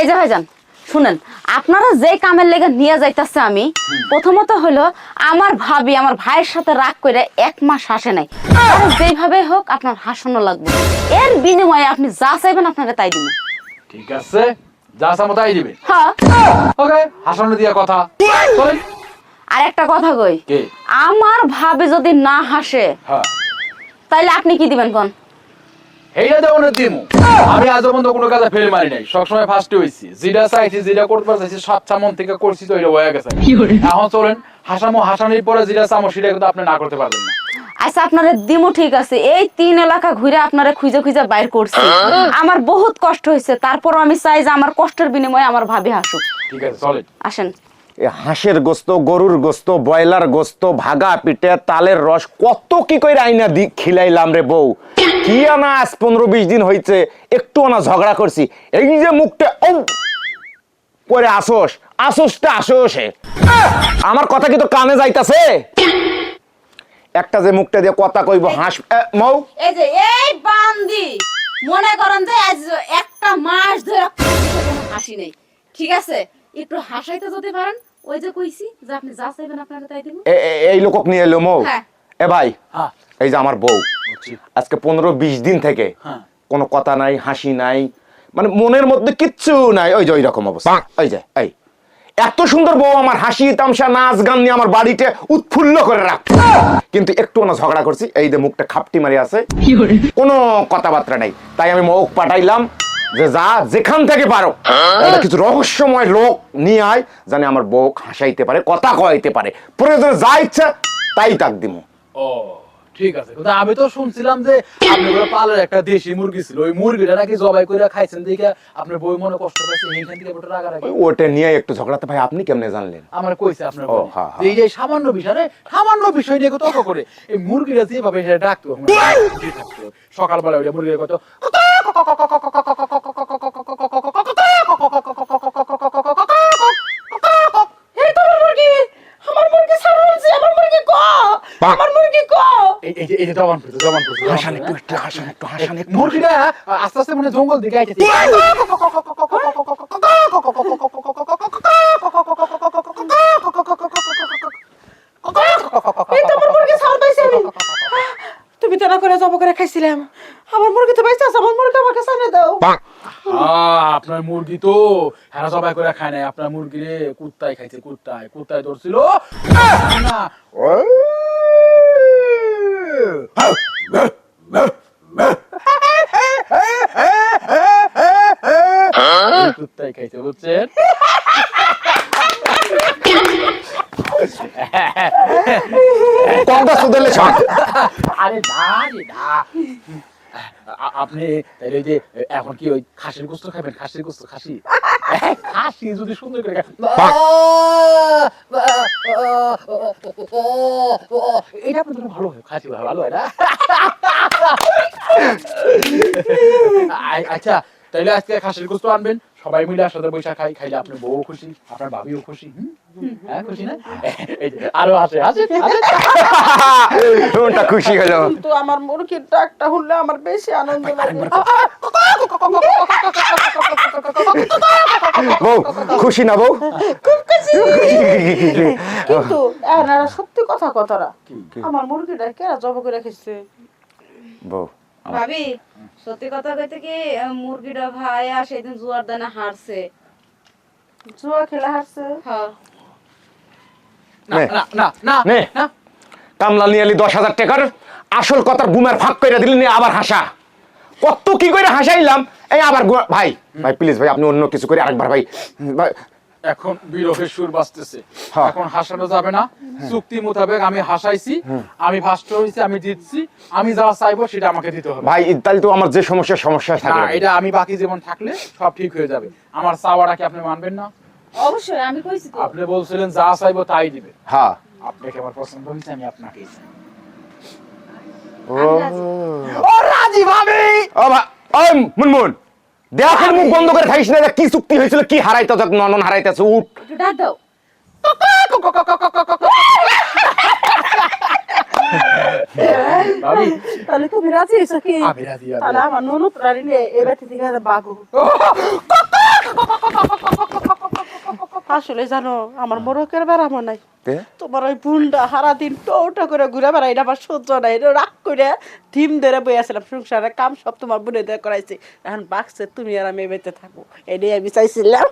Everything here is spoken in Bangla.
এই যে ভাইজান শুনেন, আপনারা যে কামের লেগে নিয়ে যাইতাছে আমি প্রথমত হলো আমার ভাবি আমার ভাইয়ের সাথে রাগ করে 1 মাস হাসে নাই। আর যেইভাবে হোক আপনার হাসানো লাগবে, এর বিনিময়ে আপনি যা চাইবেন আপনাকে তাই দিবেন। ঠিক আছে, যা চাবো তাই দিবে। হ্যাঁ ওকে, হাসানো দিয়া কথা। চলেন। আর একটা কথা কই, কে? আমার ভাবি যদি না হাসে হ্যাঁ, তাইলে আপনি কি দিবেন কোন? এইটা দেবো না দিমু। আমি আজ পর্যন্ত কোনো কাজে ফেল মারি নাই, সবসময় ফার্স্টে হইছি। যেটা চাইছি, যেটা করতে চাইছি, সচ্ছা মন থেকে করছি, তো এটা হয়ে গেছে। এখন চলেন, হাসানির পরে যেটা চামো সেটা কিন্তু আপনি না করতে পারবেন না। আচ্ছা আপনারে দিমু ঠিক আছে, এই 3 এলাকা ঘুরে আপনারে খুঁজে খুঁজে বাইর করছি, আমার বহুত কষ্ট হয়েছে, তারপরও আমি চাই যে আমার কষ্টের বিনিময়ে আমার ভাবি হাসুক। ঠিক আছে, চলেন। আসেন। হাঁসের গোস্ত, গরুর গোস্ত, ব্রয়লার গোস্ত, ভাগা পিঠে, তালের রস, কত কি কই আইনা দি খিলাইলাম রে বউ। কি আনা আজ 15-20 দিন হইছে, একটু না ঝগড়া করছি। এই যে মুখটা করে আসোসটা আসোসে, আমার কথা কি তো কানে যাইতাছে? একটা যে মুখটা দিয়ে কথা কইব হাঁস মৌ। এই যে এই বান্দি মনে করেন যে আজ একটা মাস ধরে হাসি নেই, ঠিক আছে? একটু হাসাইতে যদি পারেন, ওই যে কইছি যে আপনি যা চাইবেন আপনাকে তাই দিব। এই লোকক নিয়ে এলো মৌ। হ্যাঁ। এ ভাই, হ্যাঁ, এই যে আমার বউ বুঝছি। আজকে 15-20 দিন থেকে হ্যাঁ। কোনো কথা নাই, হাসি নাই, মানে মনের মধ্যে কিচ্ছু নাই। ওই যে ওই রকম অবস্থা। ওই যে এই এত সুন্দর বউ আমার, হাসি তামসা নাচ গান নিয়ে আমার বাড়িতে উৎফুল্ল করে রাখ, কিন্তু একটু না ঝগড়া করছি। এই যে মুখটা খাপটি মারি আছে, কোনো কথাবার্তা নাই। তাই আমি মুখ পাঠাইলাম যে যা যেখান থেকে পারো একটা কিছু রহস্যময় লোক নিয়ে আয়, জানে আমার বউ হাসাইতে পারে, কথা কইতে পারে, প্রয়োজনে যা ইচ্ছা তাই তাক দিমু। ও ঠিক আছে, কিন্তু আমি তো শুনছিলাম যে আপনার পালের একটা দেশি মুরগি ছিল, ওই মুরগিটা নাকি জবাই করে খাইছেন দেখে আপনার বই মনে কষ্ট পাইছে, এইখান থেকে ওটা রাগারাগি। ওটা নিয়ে একটু ঝগড়াতে ভাই আপনি কেমনে জানলেন? আমার কইছে আপনার ও, বই হ্যাঁ, হ্যাঁ। এই যে সামান্য বিষয় নিয়ে তর্ক করে এই মুরগিটা যেভাবে সেটা ডাকতো, সকালবেলা ওই মুরগির কত মুরগিটা আস্তে আস্তে মানে জঙ্গল দিকে আইতেছে। তুমি তো না করে জব করে খাইছিলাম, আমার মুরগি তো বাইসা আছে, আমার মুরগি আমাকে সামনে দাও। আপনার মুরগি তো হেরা সবাই করে খায় নাই, আপনার মুরগি রে কুত্তায় খাইছে, কুত্তায় ধরছিল না, কুত্তায় খাইছে, বুঝছেন? আরে না রে না, আপনি তাইলে ওই যে এখন কি ওই খাসির গোস্ত খাবেন? খাসি খাসি যদি সুন্দর করে এটা আপনার জন্য ভালো হয়, খাসি ভালো হয় না? আচ্ছা, তাইলে আজকে খাসির গোস্ত আনবেন, সবাই মিলে একসাথে বৈশা খাইলে আপনার বউ খুশি, আপনার ভাবিও খুশি। হ্যাঁ, খুশি না? আরো আসে কোনটা খুশি হলো? তো আমার মুরগির ডাকটা শুনলে আমার বেশি আনন্দ লাগে। বউ খুশি না বউ? খুব খুশি। কিন্তু এনারা সত্যি কথা কথারা, আমার মুরগিটা কেরা জব করে খাইছে। বউ ভাবি সত্যি কথা কইতে কি, মুরগিটা ভাইয়া সেদিন জুয়ার দানা হারছে। জুয়া খেলা হারছে? হ্যাঁ। কামলা নিয়ে এলি 10,000 টাকার, আসল কথার গুমের ফাঁক করে দিলি, নিয়ে আবার হাসা। কত কি করে হাসাইলাম, এই আবার ভাই প্লিজ ভাই আপনি অন্য কিছু করে আরেকবার ভাই। এখন বিরহের সুর বাজতেছে, এখন হাসানো যাবে না। চুক্তি মোতাবেক আমি হাসাইছি, আমি ফার্স্ট হইছি, আমি জিতছি, আমি যা চাইবো সেটা আমাকে দিতে হবে। ভাই তাহলে তো আমার যে সমস্যা থাকে না, এটা আমি বাকি জীবন থাকলে সব ঠিক হয়ে যাবে। আমার চাওয়াটা কি আপনি মানবেন না? অবশ্যই আমি কইছি তো। আপনি বলছিলেন যা চাইবো তাই দিবে। হ্যাঁ। আপনাকে আমার পছন্দ হয়েছে, আমি আপনাকেই চাই। ও রাজি ভাবি, ও মুনমুন দেখেন মুখ বন্ধ করে খাইস না, কি চুক্তি হয়েছিল, কি হারাইতে নন হারাইতেছে, উঠ একটু ডাক দাও। ভাবি তাহলে তুমি রাজি হইছো কি? আমি রাজি। তাহলে আমার ননদ রানী এবার থেকে বাগো। আসলে জানো আমার মোরকের বেড়ামো নাই তে? তোমার ওই বুনটা সারা দিন টোটা করে ঘুরে বেড়াই এটা আমার সহ্য নাই এটা রাগ করে ডিম ধরে বইয়াছিলাম সংসারের কাম সব তোমার বুনে দিয়ে করাইছি এখন বাক্সে তুমি আর আমি বেঁচে থাকো এটাই আমি চাইছিলাম